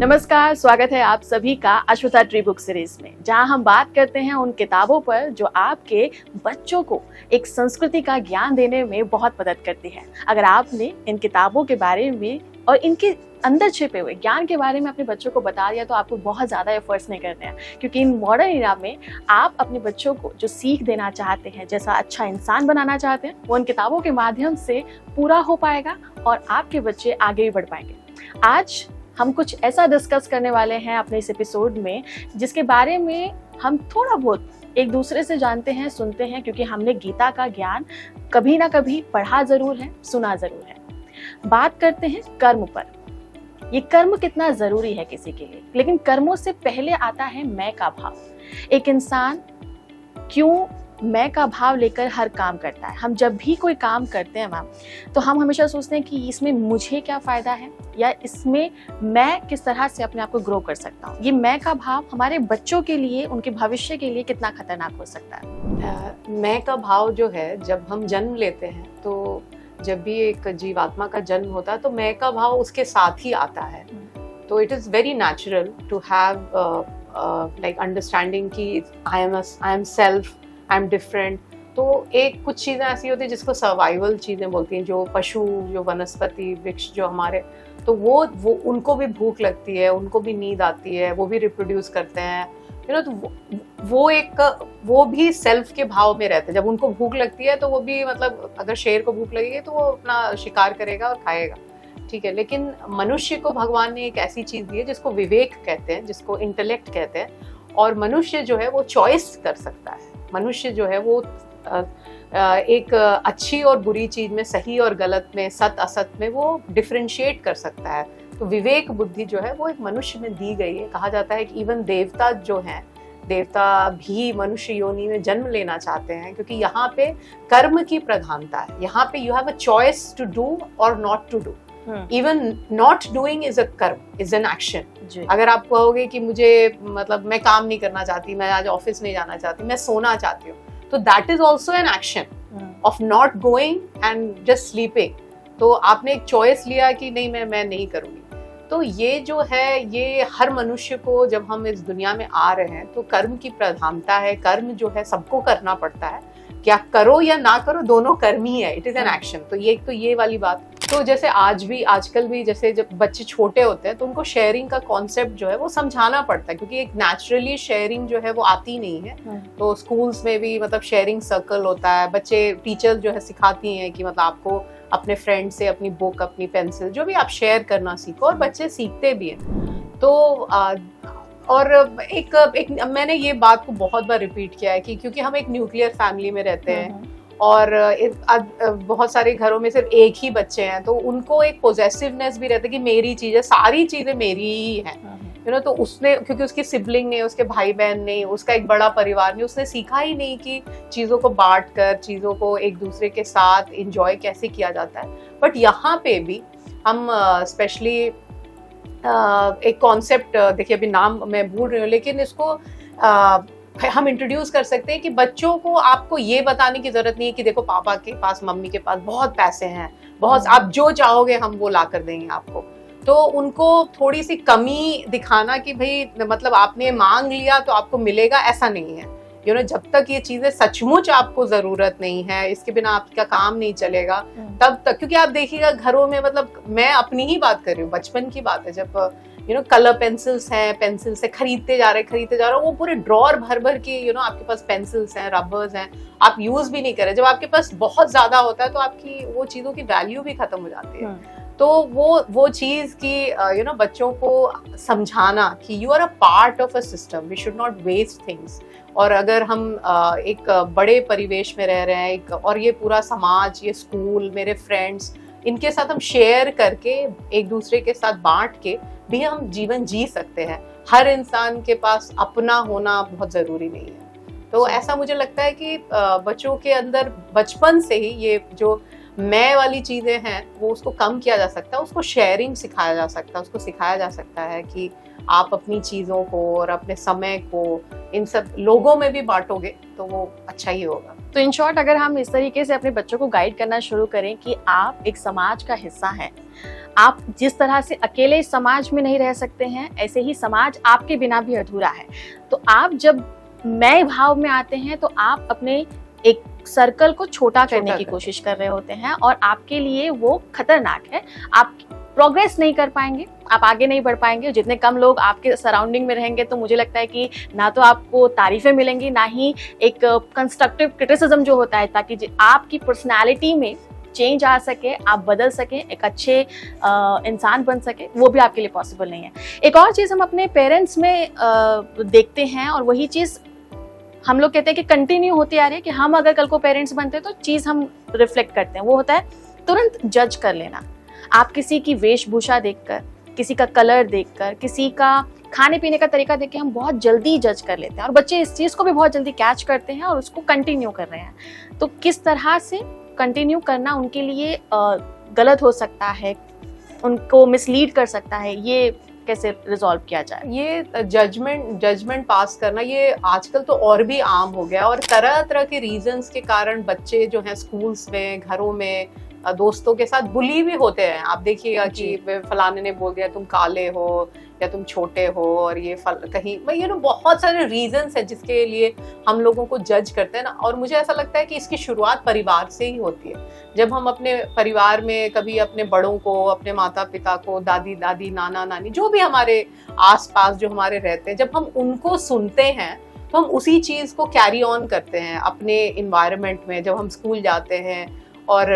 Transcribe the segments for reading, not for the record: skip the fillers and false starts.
नमस्कार, स्वागत है आप सभी का अश्वथा ट्री बुक सीरीज में, जहां हम बात करते हैं उन किताबों पर जो आपके बच्चों को एक संस्कृति का ज्ञान देने में बहुत मदद करती है। अगर आपने इन किताबों के बारे में और इनके अंदर छिपे हुए ज्ञान के बारे में अपने बच्चों को बता दिया तो आपको बहुत ज़्यादा एफर्ट्स नहीं करते हैं, क्योंकि इन मॉडर्न एरा में आप अपने बच्चों को जो सीख देना चाहते हैं, जैसा अच्छा इंसान बनाना चाहते हैं, वो इन किताबों के माध्यम से पूरा हो पाएगा और आपके बच्चे आगे भी बढ़ पाएंगे। आज हम कुछ ऐसा डिस्कस करने वाले हैं अपने इस एपिसोड में जिसके बारे में हम थोड़ा बहुत एक दूसरे से जानते हैं, सुनते हैं, क्योंकि हमने गीता का ज्ञान कभी ना कभी पढ़ा जरूर है, सुना जरूर है। बात करते हैं कर्म पर। ये कर्म कितना जरूरी है किसी के लिए, लेकिन कर्मों से पहले आता है मैं का भाव। एक इंसान क्यों मैं का भाव लेकर हर काम करता है। हम जब भी कोई काम करते हैं मैम, तो हम हमेशा सोचते हैं कि इसमें मुझे क्या फ़ायदा है या इसमें मैं किस तरह से अपने आप को ग्रो कर सकता हूँ। ये मैं का भाव हमारे बच्चों के लिए, उनके भविष्य के लिए कितना खतरनाक हो सकता है। मैं का भाव जो है, जब हम जन्म लेते हैं तो जब भी एक जीवात्मा का जन्म होता है तो मैं का भाव उसके साथ ही आता है। तो it is very natural to have like understanding कि I am self, I am different. तो एक कुछ चीज़ें ऐसी होती हैं जिसको सर्वाइवल चीज़ें बोलती हैं, जो पशु, जो वनस्पति, वृक्ष जो हमारे, तो वो उनको भी भूख लगती है, उनको भी नींद आती है, वो भी रिप्रोड्यूस करते हैं, तो वो भी सेल्फ के भाव में रहते हैं। जब उनको भूख लगती है तो वो भी, मतलब अगर शेर को भूख लगेगी तो वो अपना शिकार करेगा और खाएगा, ठीक है। लेकिन मनुष्य को भगवान ने एक ऐसी चीज़ दी है जिसको विवेक कहते हैं, जिसको इंटेलेक्ट कहते हैं, और मनुष्य जो है वो चॉइस कर सकता है। मनुष्य जो है वो एक अच्छी और बुरी चीज में, सही और गलत में, सत असत में वो डिफरेंशिएट कर सकता है। तो विवेक बुद्धि जो है वो एक मनुष्य में दी गई है। कहा जाता है कि इवन देवता जो हैं, देवता भी मनुष्य योनि में जन्म लेना चाहते हैं, क्योंकि यहाँ पे कर्म की प्रधानता है। यहाँ पे you have a choice to do और not to do. Even not doing is a karma, is an action. अगर आप कहोगे कि मुझे, मतलब मैं काम नहीं करना चाहती, मैं आज ऑफिस नहीं जाना चाहती, मैं सोना चाहती हूँ, तो that is also an action of not going and just sleeping. तो आपने एक चॉइस लिया कि नहीं, मैं नहीं करूँगी। तो ये जो है, ये हर मनुष्य को, जब हम इस दुनिया में आ रहे हैं तो कर्म की प्रधानता है। कर्म जो है सबको करना पड़ता है, क्या करो या ना करो, दोनों कर्म ही है, इट इज एन एक्शन। तो ये वाली बात। तो जैसे आजकल भी जैसे जब बच्चे छोटे होते हैं तो उनको शेयरिंग का कॉन्सेप्ट जो है वो समझाना पड़ता है, क्योंकि एक नेचुरली शेयरिंग जो है वो आती नहीं है। तो स्कूल्स में भी मतलब शेयरिंग सर्कल होता है, बच्चे, टीचर जो है सिखाती हैं कि मतलब आपको अपने फ्रेंड से अपनी बुक, अपनी पेंसिल, जो भी आप शेयर करना सीखो, और बच्चे सीखते भी हैं। तो और एक मैंने ये बात को बहुत बार रिपीट किया है कि क्योंकि हम एक न्यूक्लियर फैमिली में रहते हैं और बहुत सारे घरों में सिर्फ एक ही बच्चे हैं, तो उनको एक पोजेसिवनेस भी रहता है कि मेरी चीजें, सारी चीजें मेरी ही हैं। तो उसने, क्योंकि उसकी सिबलिंग नहीं, उसके भाई बहन नहीं, उसका एक बड़ा परिवार नहीं, उसने सीखा ही नहीं कि चीज़ों को बांट कर, चीज़ों को एक दूसरे के साथ एंजॉय कैसे किया जाता है। बट यहाँ पे भी हम स्पेशली एक कॉन्सेप्ट, देखिए अभी नाम मैं भूल रही हूँ, लेकिन इसको हम इंट्रोड्यूस कर सकते हैं कि बच्चों को आपको ये बताने की जरूरत नहीं है कि देखो पापा के पास, मम्मी के पास बहुत पैसे हैं, बहुत, आप जो चाहोगे हम वो ला कर देंगे आपको। तो उनको थोड़ी सी कमी दिखाना कि भाई, मतलब आपने मांग लिया तो आपको मिलेगा, ऐसा नहीं है। जब तक ये चीजें सचमुच आपको जरूरत नहीं है, इसके बिना आपका काम नहीं चलेगा, तब तक। क्योंकि आप देखिएगा घरों में, मतलब मैं अपनी ही बात कर रही हूँ, बचपन की बात है, जब कलर पेंसिल्स हैं, पेंसिल से खरीदते जा रहे, वो पूरे ड्रॉर भर के आपके पास पेंसिल्स हैं, रबर्स हैं, आप यूज भी नहीं कर रहे। जब आपके पास बहुत ज्यादा होता है तो आपकी वो चीजों की वैल्यू भी खत्म हो जाती है। तो वो चीज की बच्चों को समझाना कि you are a part of a system, we should not waste things. और अगर हम एक बड़े परिवेश में रह रहे हैं, और ये पूरा समाज, ये स्कूल, मेरे फ्रेंड्स, इनके साथ हम शेयर करके, एक दूसरे के साथ बांट के भी हम जीवन जी सकते हैं। हर इंसान के पास अपना होना बहुत ज़रूरी नहीं है। तो ऐसा मुझे लगता है कि बच्चों के अंदर बचपन से ही ये जो मैं वाली चीजें हैं वो उसको कम किया जा सकता है, उसको शेयरिंग सिखाया जा सकता है, उसको सिखाया जा सकता है कि आप अपनी चीजों को और अपने समय को इन सब लोगों में भी बांटोगे तो वो अच्छा ही होगा। तो इन शॉर्ट अगर हम इस तरीके से अपने बच्चों को गाइड करना शुरू करें कि आप एक समाज का हिस्सा हैं, आप जिस तरह से अकेले इस समाज में नहीं रह सकते हैं, ऐसे ही समाज आपके बिना भी अधूरा है। तो आप जब मैं भाव में आते हैं तो आप अपने एक सर्कल को छोटा करने की कोशिश कर रहे होते हैं और आपके लिए वो खतरनाक है। आप प्रोग्रेस नहीं कर पाएंगे, आप आगे नहीं बढ़ पाएंगे। जितने कम लोग आपके सराउंडिंग में रहेंगे तो मुझे लगता है कि ना तो आपको तारीफें मिलेंगी, ना ही एक कंस्ट्रक्टिव क्रिटिसिज्म जो होता है, ताकि आपकी पर्सनालिटी में चेंज आ सके, आप बदल सके, एक अच्छे इंसान बन सके, वो भी आपके लिए पॉसिबल नहीं है। एक और चीज़ हम अपने पेरेंट्स में देखते हैं और वही चीज़ हम लोग कहते हैं कि कंटिन्यू होती आ रही है कि हम अगर कल को पेरेंट्स बनते हैं तो चीज़ हम रिफ्लेक्ट करते हैं, वो होता है तुरंत जज कर लेना। आप किसी की वेशभूषा देखकर, किसी का कलर देखकर, किसी का खाने पीने का तरीका देख के हम बहुत जल्दी जज कर लेते हैं और बच्चे इस चीज़ को भी बहुत जल्दी कैच करते हैं और उसको कंटिन्यू कर रहे हैं। तो किस तरह से कंटिन्यू करना उनके लिए गलत हो सकता है, उनको मिसलीड कर सकता है, ये कैसे रिजॉल्व किया जाए? ये जजमेंट पास करना ये आजकल तो और भी आम हो गया और तरह तरह के रीजंस के कारण बच्चे जो हैं स्कूल्स में, घरों में, दोस्तों के साथ बुली भी होते हैं। आप देखिएगा कि फलाने ने बोल दिया तुम काले हो या तुम छोटे हो और ये कहीं बहुत सारे रीजंस हैं जिसके लिए हम लोगों को जज करते हैं ना। और मुझे ऐसा लगता है कि इसकी शुरुआत परिवार से ही होती है। जब हम अपने परिवार में कभी अपने बड़ों को, अपने माता पिता को, दादी दादी, नाना नानी, जो भी हमारे आसपास जो हमारे रहते हैं, जब हम उनको सुनते हैं तो हम उसी चीज को कैरी ऑन करते हैं अपने इन्वायरमेंट में। जब हम स्कूल जाते हैं और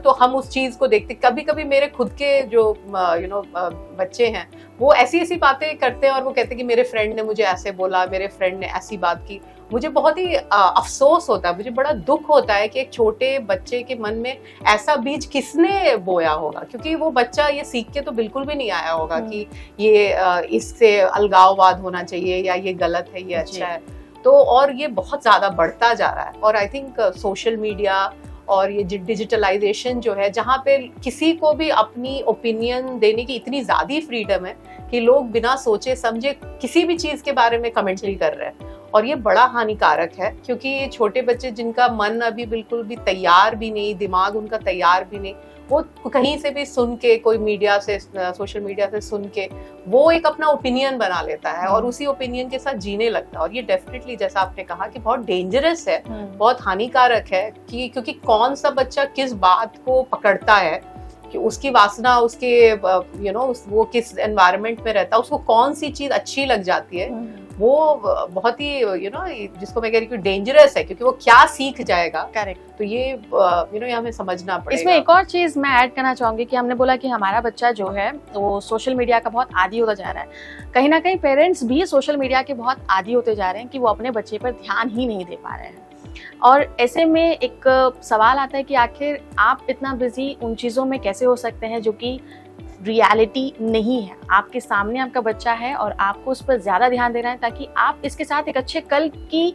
तो हम उस चीज को देखते। कभी कभी मेरे खुद के जो बच्चे हैं वो ऐसी ऐसी बातें करते हैं और वो कहते हैं कि मेरे फ्रेंड ने मुझे ऐसे बोला, मेरे फ्रेंड ने ऐसी बात की। मुझे बहुत ही अफसोस होता है, मुझे बड़ा दुख होता है कि एक छोटे बच्चे के मन में ऐसा बीज किसने बोया होगा, क्योंकि वो बच्चा ये सीख के तो बिल्कुल भी नहीं आया होगा कि ये इससे अलगाववाद होना चाहिए या ये गलत है, ये अच्छा है। तो और ये बहुत ज्यादा बढ़ता जा रहा है। और आई थिंक सोशल मीडिया और ये डिजिटलाइजेशन जो है, जहाँ पे किसी को भी अपनी ओपिनियन देने की इतनी ज़्यादा फ्रीडम है कि लोग बिना सोचे समझे किसी भी चीज़ के बारे में कमेंट्री कर रहे हैं। और ये बड़ा हानिकारक है, क्योंकि छोटे बच्चे जिनका मन अभी बिल्कुल भी तैयार भी नहीं, दिमाग उनका तैयार भी नहीं, वो कहीं से भी सुन के, कोई मीडिया से, सोशल मीडिया से सुन के वो एक अपना ओपिनियन बना लेता है और उसी ओपिनियन के साथ जीने लगता है। और ये डेफिनेटली, जैसा आपने कहा, कि बहुत डेंजरस है, बहुत हानिकारक है, कि क्योंकि कौन सा बच्चा किस बात को पकड़ता है, कि उसकी वासना, उसके वो किस एनवायरनमेंट में रहता है, उसको कौन सी चीज अच्छी लग जाती है, वो बहुत ही जिसको मैं कह रही हूँ डेंजरस है, क्योंकि वो क्या सीख जाएगा। करेक्ट। तो ये हमें समझना पड़ेगा। इसमें एक और चीज मैं ऐड करना चाहूंगी कि हमने बोला कि हमारा बच्चा जो है वो सोशल मीडिया का बहुत आदी होता जा रहा है। कहीं ना कहीं पेरेंट्स भी सोशल मीडिया के बहुत आदी होते जा रहे हैं कि वो अपने बच्चे पर ध्यान ही नहीं दे पा रहे हैं। और ऐसे में एक सवाल आता है कि आखिर आप इतना बिजी उन चीज़ों में कैसे हो सकते हैं जो कि रियलिटी नहीं है। आपके सामने आपका बच्चा है और आपको उस पर ज़्यादा ध्यान देना है ताकि आप इसके साथ एक अच्छे कल की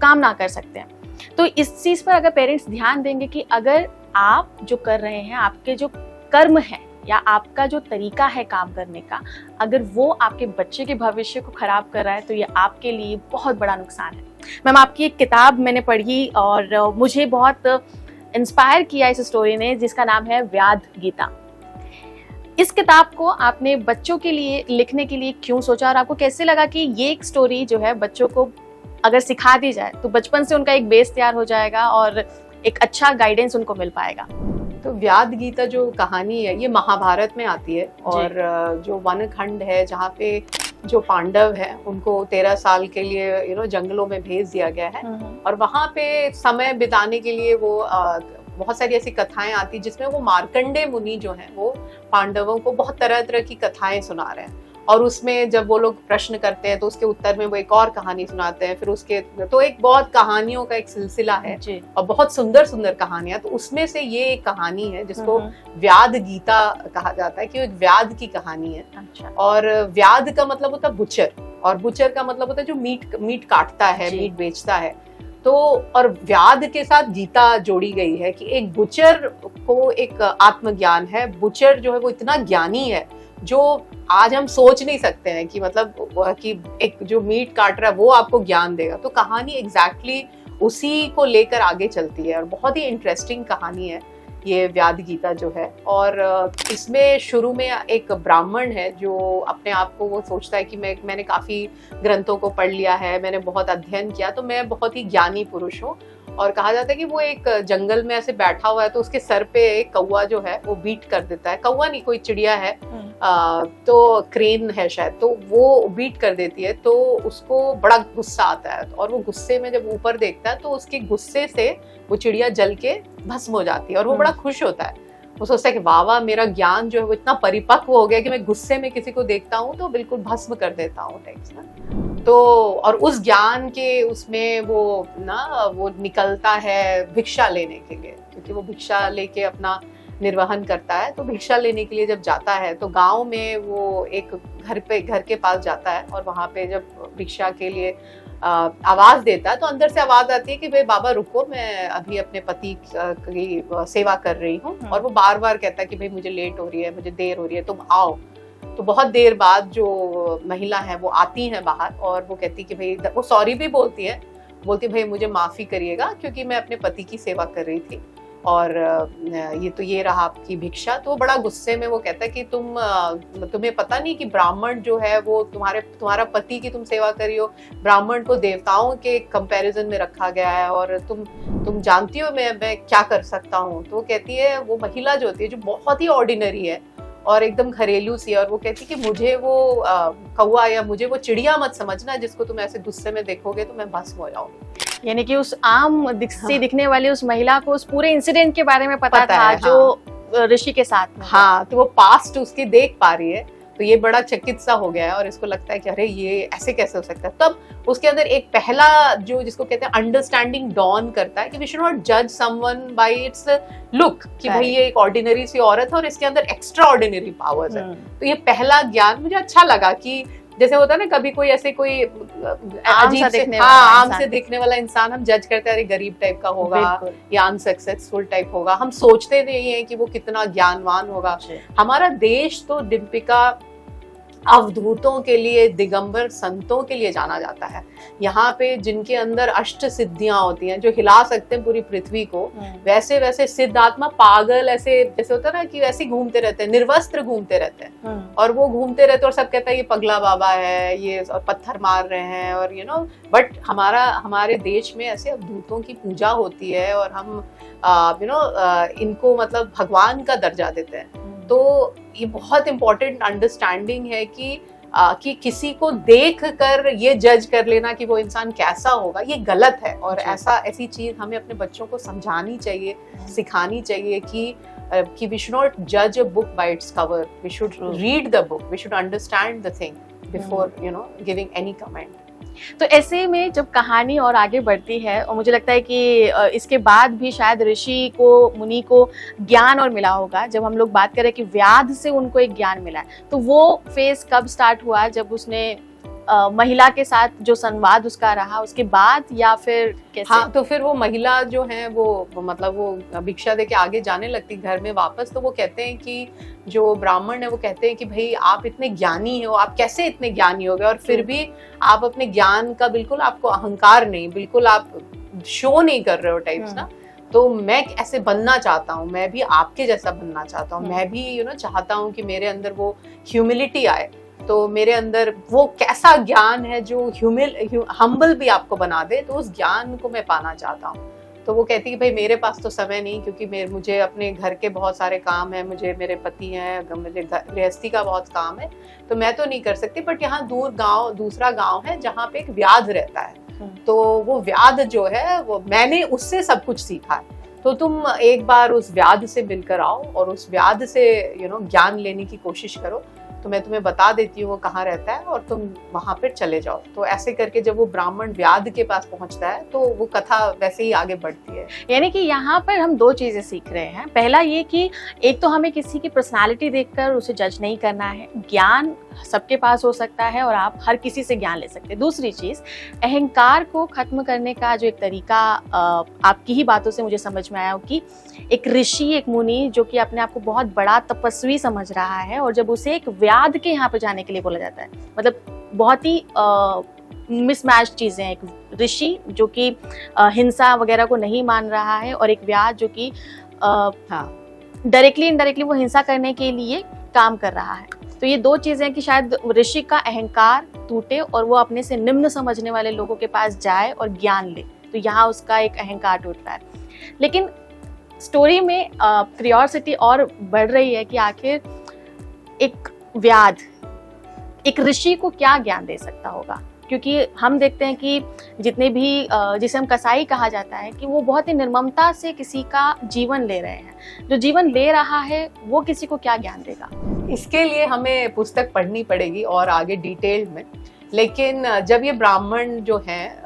कामना कर सकते हैं। तो इस चीज़ पर अगर पेरेंट्स ध्यान देंगे कि अगर आप जो कर रहे हैं, आपके जो कर्म हैं या आपका जो तरीका है काम करने का, अगर वो आपके बच्चे के भविष्य को खराब कर रहा है तो ये आपके लिए बहुत बड़ा नुकसान है। मैम, आपकी एक किताब मैंने पढ़ी और मुझे बहुत इंस्पायर किया इस स्टोरी ने, जिसका नाम है व्याध गीता। इस किताब को आपने बच्चों के लिए लिखने के लिए क्यों सोचा और आपको कैसे लगा कि ये एक स्टोरी जो है बच्चों को अगर सिखा दी जाए तो बचपन से उनका एक बेस तैयार हो जाएगा और एक अच्छा गाइडेंस उनको मिल पाएगा? तो व्याध गीता जो कहानी है ये महाभारत में आती है और जो वनखंड है जहाँ पे जो पांडव है उनको 13 साल के लिए जंगलों में भेज दिया गया है और वहाँ पे समय बिताने के लिए वो बहुत सारी ऐसी कथाएं आती जिसमें वो मार्कंडे मुनि जो हैं वो पांडवों को बहुत तरह तरह की कथाएं सुना रहे हैं और उसमें जब वो लोग प्रश्न करते हैं तो उसके उत्तर में वो एक और कहानी सुनाते हैं। फिर उसके तो एक बहुत कहानियों का एक सिलसिला है और बहुत सुंदर सुंदर कहानियां। तो उसमें से ये एक कहानी है जिसको व्याध गीता कहा जाता है कि वो एक व्याध की कहानी है। अच्छा। और व्याध का मतलब होता है बुचर और बुचर का मतलब होता है जो मीट काटता है, मीट बेचता है। तो और व्याध के साथ गीता जोड़ी गई है कि एक बुचर को एक आत्मज्ञान है। बुचर जो है वो इतना ज्ञानी है जो आज हम सोच नहीं सकते हैं कि मतलब कि एक जो मीट काट रहा है वो आपको ज्ञान देगा। तो कहानी एग्जैक्टली उसी को लेकर आगे चलती है और बहुत ही इंटरेस्टिंग कहानी है ये व्याध गीता जो है। और इसमें शुरू में एक ब्राह्मण है जो अपने आप को वो सोचता है कि मैंने काफ़ी ग्रंथों को पढ़ लिया है, मैंने बहुत अध्ययन किया, तो मैं बहुत ही ज्ञानी पुरुष हूँ। और कहा जाता है कि वो एक जंगल में ऐसे बैठा हुआ है तो उसके सर पे एक कौवा जो है वो बीट कर देता है। कौवा नहीं, कोई चिड़िया है, तो क्रेन है शायद, तो वो बीट कर देती है। तो उसको बड़ा गुस्सा आता है और वो गुस्से में जब ऊपर देखता है तो उसके गुस्से से वो चिड़िया जल के भस्म हो जाती है और वो बड़ा खुश होता है। वो सोचता है कि वाह वाह, मेरा ज्ञान जो है वो इतना परिपक्व हो गया कि मैं गुस्से में किसी को देखता हूँ तो बिल्कुल भस्म कर देता हूँ टाइप्स ना। तो और उस ज्ञान के उसमें वो निकलता है भिक्षा लेने के लिए, क्योंकि वो भिक्षा लेके अपना निर्वहन करता है। तो भिक्षा लेने के लिए जब जाता है तो गांव में वो एक घर के पास जाता है और वहां पे जब भिक्षा के लिए आवाज देता है तो अंदर से आवाज आती है कि भाई बाबा रुको, मैं अभी अपने पति की सेवा कर रही हूँ। और वो बार बार कहता है कि भाई मुझे लेट हो रही है, मुझे देर हो रही है, तुम आओ। तो बहुत देर बाद जो महिला है वो आती है बाहर और वो कहती कि भाई, वो सॉरी भी बोलती है भाई मुझे माफी करिएगा क्योंकि मैं अपने पति की सेवा कर रही थी और ये रहा आपकी भिक्षा। तो वो बड़ा गुस्से में वो कहता है कि तुम्हें पता नहीं कि ब्राह्मण जो है वो तुम्हारा पति की तुम सेवा करी हो, ब्राह्मण को देवताओं के कंपैरिजन में रखा गया है और तुम जानती हो मैं क्या कर सकता हूँ। तो वो कहती है, वो महिला जो होती है जो बहुत ही ऑर्डिनरी है और एकदम घरेलू सी है, और वो कहती कि मुझे वो कौवा या मुझे वो चिड़िया मत समझना जिसको तुम ऐसे गुस्से में देखोगे तो मैं भस्म हो जाऊंगी। यानी कि उस आम दिखने वाली उस महिला को उस पूरे इंसिडेंट के बारे में पता था है, जो ऋषि के साथ में। हाँ, तो वो पास्ट उसकी देख पा रही है, तो ये बड़ा चकित सा हो गया है और इसको लगता है कि अरे ये ऐसे कैसे हो सकता है। तब उसके अंदर एक पहला जो जिसको कहते हैं अंडरस्टैंडिंग डॉन करता है कि वी शुड नॉट जज समवन बाय इट्स लुक, कि भाई ये एक ऑर्डिनरी सी औरत है और इसके अंदर एक्स्ट्रा ऑर्डिनरी पावर्स है। तो ये पहला ज्ञान मुझे अच्छा लगा कि जैसे होता है ना कभी कोई ऐसे कोई अजीब से आम से दिखने वाला इंसान हम जज करते हैं, अरे गरीब टाइप का होगा या अनसक्सेसफुल टाइप होगा, हम सोचते नहीं है कि वो कितना ज्ञानवान होगा। हमारा देश तो डिम्पिका अवधूतों के लिए, दिगंबर संतों के लिए जाना जाता है। यहाँ पे जिनके अंदर अष्ट सिद्धियां होती हैं जो हिला सकते हैं पूरी पृथ्वी को, वैसे वैसे सिद्धात्मा पागल ऐसे जैसे होता है ना कि वैसे घूमते रहते हैं, निर्वस्त्र घूमते रहते हैं और वो घूमते रहते हैं और सब कहता है ये पगला बाबा है, ये और पत्थर मार रहे हैं और बट हमारे देश में ऐसे अवधूतों की पूजा होती है और हम इनको मतलब भगवान का दर्जा देते हैं। तो ये बहुत इंपॉर्टेंट अंडरस्टैंडिंग है कि किसी को देख कर ये जज कर लेना कि वो इंसान कैसा होगा, ये गलत है। और ऐसी चीज हमें अपने बच्चों को समझानी चाहिए, सिखानी चाहिए कि we should not judge a book by its cover, we should read the book, we should understand the thing before giving any comment. तो ऐसे में जब कहानी और आगे बढ़ती है और मुझे लगता है कि इसके बाद भी शायद ऋषि को, मुनि को ज्ञान और मिला होगा। जब हम लोग बात करें कि व्याध से उनको एक ज्ञान मिला है, तो वो फेज कब स्टार्ट हुआ, जब उसने महिला के साथ जो संवाद उसका रहा उसके बाद, या फिर कैसे? हाँ, तो फिर वो महिला जो है वो मतलब वो भिक्षा दे के आगे जाने लगती घर में वापस। तो वो कहते हैं कि जो ब्राह्मण है वो कहते हैं कि भाई आप इतने ज्ञानी हो, आप कैसे इतने ज्ञानी हो गए और फिर भी आप अपने ज्ञान का बिल्कुल, आपको अहंकार नहीं, बिल्कुल आप शो नहीं कर रहे हो टाइप्स ना। तो मैं ऐसे बनना चाहता हूँ, मैं भी आपके जैसा बनना चाहता हूँ, मैं भी चाहता हूँ कि मेरे अंदर वो ह्यूमिलिटी आए। तो मेरे अंदर वो कैसा ज्ञान है जो हम्बल भी आपको बना दे, तो उस ज्ञान को मैं पाना चाहता हूँ। तो वो कहती है भाई मेरे पास तो समय नहीं, क्योंकि मुझे अपने घर के बहुत सारे काम है, मुझे मेरे पति हैं, मुझे गृहस्थी का बहुत काम है, तो मैं तो नहीं कर सकती। बट यहाँ दूसरा गांव है जहाँ पे एक व्याध रहता है, तो वो व्याध जो है वो मैंने उससे सब कुछ सीखा है। तो तुम एक बार उस व्याध से मिलकर आओ और उस व्याध से ज्ञान लेने की कोशिश करो, तो मैं तुम्हें बता देती हूँ वो कहाँ रहता है और तुम वहां पर चले जाओ। तो ऐसे करके जब वो ब्राह्मण व्याध के पास पहुंचता है तो वो कथा वैसे ही आगे बढ़ती है। यानी कि यहाँ पर हम दो चीजें सीख रहे हैं। पहला ये कि एक तो हमें किसी की पर्सनालिटी देखकर उसे जज नहीं करना है, ज्ञान सबके पास हो सकता है और आप हर किसी से ज्ञान ले सकते हैं। दूसरी चीज़, अहंकार को खत्म करने का जो एक तरीका आपकी ही बातों से मुझे समझ में आया कि एक ऋषि, एक मुनि जो कि अपने आप को बहुत बड़ा तपस्वी समझ रहा है, और जब उसे एक व्याध के यहाँ पे जाने के लिए बोला जाता है, मतलब बहुत ही मिसमैच चीज़ें हैं। एक ऋषि जो कि हिंसा वगैरह को नहीं मान रहा है, और एक व्याध जो कि डायरेक्टली इनडायरेक्टली वो हिंसा करने के लिए काम कर रहा है। तो ये दो चीज़ें कि शायद ऋषि का अहंकार टूटे और वो अपने से निम्न समझने वाले लोगों के पास जाए और ज्ञान ले, तो यहाँ उसका एक अहंकार टूटता है। लेकिन स्टोरी में क्यूरियोसिटी और बढ़ रही है कि आखिर एक व्याध एक ऋषि को क्या ज्ञान दे सकता होगा, क्योंकि हम देखते हैं कि जितने भी जिसे हम कसाई कहा जाता है कि वो बहुत ही निर्ममता से किसी का जीवन ले रहे हैं। जो जीवन ले रहा है वो किसी को क्या ज्ञान देगा? इसके लिए हमें पुस्तक पढ़नी पड़ेगी और आगे डिटेल में। लेकिन जब ये ब्राह्मण जो हैं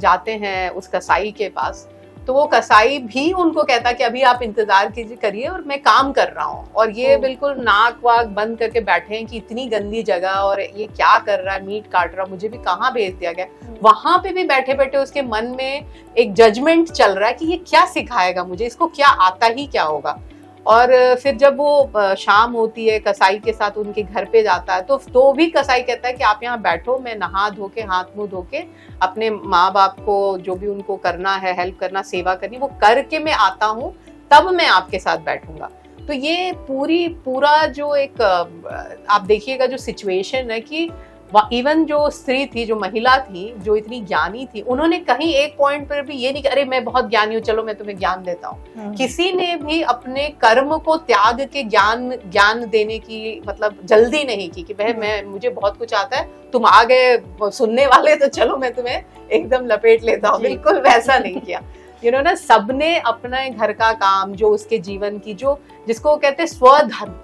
जाते हैं उस कसाई के पास, तो वो कसाई भी उनको कहता कि अभी आप इंतजार कीजिए, करिए और मैं काम कर रहा हूँ। और ये बिल्कुल नाक वाक बंद करके बैठे हैं कि इतनी गंदी जगह और ये क्या कर रहा है, मीट काट रहा, मुझे भी कहाँ भेज दिया गया। वहां पे भी बैठे बैठे उसके मन में एक जजमेंट चल रहा है कि ये क्या सिखाएगा मुझे, इसको क्या आता ही क्या होगा। और फिर जब वो शाम होती है, कसाई के साथ उनके घर पे जाता है, तो भी कसाई कहता है कि आप यहाँ बैठो, मैं नहा धो के, हाथ मुंह धो के अपने माँ बाप को जो भी उनको करना है, हेल्प करना, सेवा करनी, वो करके मैं आता हूँ, तब मैं आपके साथ बैठूंगा। तो ये पूरा जो एक आप देखिएगा जो सिचुएशन है कि इवन जो स्त्री थी, जो महिला थी, जो इतनी ज्ञानी थी, उन्होंने कहीं एक पॉइंट पर भी ये नहीं कि अरे मैं बहुत ज्ञानी हूँ, चलो मैं तुम्हें ज्ञान देता हूँ। किसी ने भी अपने कर्म को त्याग के ज्ञान देने की मतलब जल्दी नहीं की कि भाई मुझे बहुत कुछ आता है, तुम आ गए सुनने वाले तो चलो मैं तुम्हें एकदम लपेट लेता हूँ। बिल्कुल वैसा नहीं किया। ना सबने अपना घर का काम, जो उसके जीवन की जो जिसको कहते हैं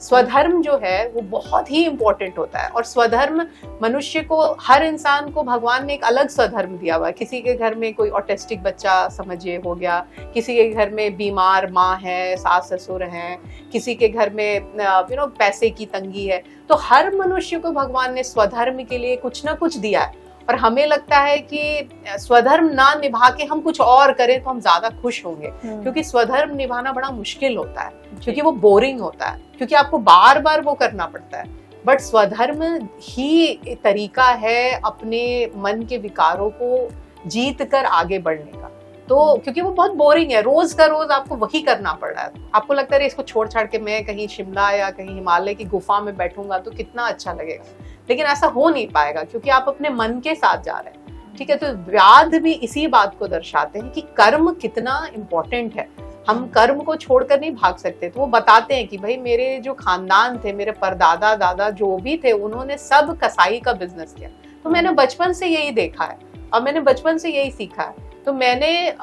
स्वधर्म जो है वो बहुत ही इम्पोर्टेंट होता है। और स्वधर्म मनुष्य को, हर इंसान को भगवान ने एक अलग स्वधर्म दिया हुआ है। किसी के घर में कोई ऑटिस्टिक बच्चा समझिए हो गया, किसी के घर में बीमार माँ है, सास ससुर हैं, किसी के घर में पैसे की तंगी है। तो हर मनुष्य को भगवान ने स्वधर्म के लिए कुछ ना कुछ दिया है। और हमें लगता है कि स्वधर्म ना निभा के हम कुछ और करें तो हम ज्यादा खुश होंगे, क्योंकि स्वधर्म निभाना बड़ा मुश्किल होता है, क्योंकि वो बोरिंग होता है, क्योंकि आपको बार बार वो करना पड़ता है। बट स्वधर्म ही तरीका है अपने मन के विकारों को जीत कर आगे बढ़ने का। तो क्योंकि वो बहुत बोरिंग है, रोज का रोज आपको वही करना पड़ रहा है। आपको लगता है इसको छोड़ छाड़ के मैं कहीं शिमला या कहीं हिमालय की गुफा में बैठूंगा तो कितना अच्छा लगेगा, लेकिन ऐसा हो नहीं पाएगा क्योंकि आप अपने मन के साथ जा रहे हैं। ठीक है, तो व्याध भी इसी बात को दर्शाते हैं कि कर्म कितना इम्पोर्टेंट है। हम कर्म को छोड़कर नहीं भाग सकते। तो वो बताते हैं कि भाई मेरे जो खानदान थे, मेरे परदादा दादा जो भी थे, उन्होंने सब कसाई का बिजनेस किया। तो मैंने बचपन से यही देखा है और मैंने बचपन से यही सीखा है। तो मैंने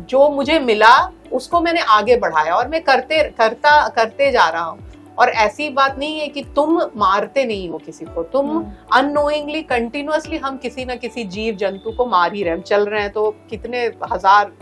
जो मुझे मिला उसको मैंने आगे बढ़ाया और मैं करते जा रहा हूँ। और ऐसी बात नहीं है कि तुम मारते नहीं हो किसी को, तुम अननोइंगली कंटिन्यूअसली हम किसी ना किसी जीव जंतु को मार ही रहे हैं। चल रहे हैं तो कितने हजार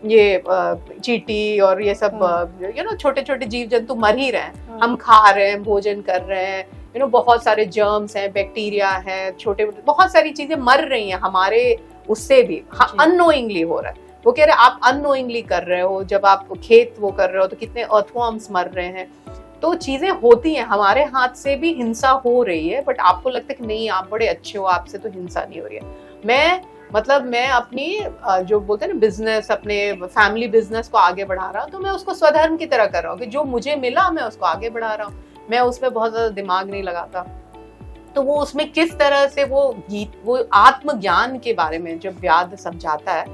ये चींटी और ये सब छोटे छोटे जीव जंतु मर ही रहे हैं। हम खा रहे हैं, भोजन कर रहे हैं, बहुत सारे जर्म्स हैं, बैक्टीरिया है, छोटे बहुत सारी चीजें मर रही हैं हमारे उससे भी। अननोइंगली हो रहा है। वो कह रहे आप अननोइंगली कर रहे हो, जब आप खेत वो कर रहे हो तो कितने अर्थवॉर्म्स मर रहे हैं। तो चीजें होती हैं, हमारे हाथ से भी हिंसा हो रही है, बट आपको लगता है कि नहीं आप बड़े अच्छे हो, आपसे तो हिंसा नहीं हो रही है। मैं अपनी जो बोलते हैं ना बिजनेस, अपने फैमिली बिजनेस को आगे बढ़ा रहा हूँ, तो मैं उसको स्वधर्म की तरह कर रहा हूँ कि जो मुझे मिला मैं उसको आगे बढ़ा रहा हूँ। मैं उसमें बहुत ज्यादा दिमाग नहीं लगाता। तो वो उसमें किस तरह से वो आत्मज्ञान के बारे में जब व्याध समझाता है,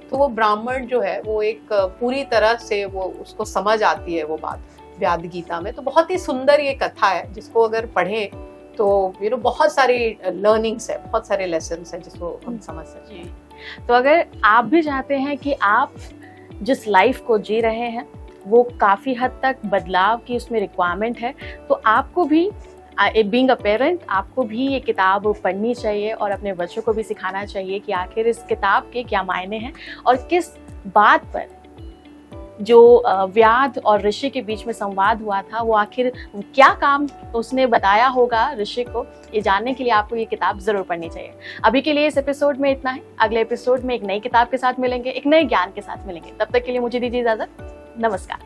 तो वो ब्राह्मण जो है वो एक पूरी तरह से वो उसको समझ आती है वो बात व्याध गीता में। तो बहुत ही सुंदर ये कथा है, जिसको अगर पढ़ें तो बहुत सारी लर्निंग्स है, बहुत सारे लेसन्स हैं जिसको हम समझ सकते हैं। तो अगर आप भी चाहते हैं कि आप जिस लाइफ को जी रहे हैं वो काफ़ी हद तक बदलाव की उसमें रिक्वायरमेंट है, तो आपको भी बीइंग अ पेरेंट आपको भी ये किताब पढ़नी चाहिए और अपने बच्चों को भी सिखाना चाहिए कि आखिर इस किताब के क्या मायने हैं और किस बात पर जो व्याध और ऋषि के बीच में संवाद हुआ था, वो आखिर क्या काम उसने बताया होगा ऋषि को, ये जानने के लिए आपको ये किताब जरूर पढ़नी चाहिए। अभी के लिए इस एपिसोड में इतना ही। अगले एपिसोड में एक नई किताब के साथ मिलेंगे, एक नए ज्ञान के साथ मिलेंगे। तब तक के लिए मुझे दीजिए इजाजत। नमस्कार।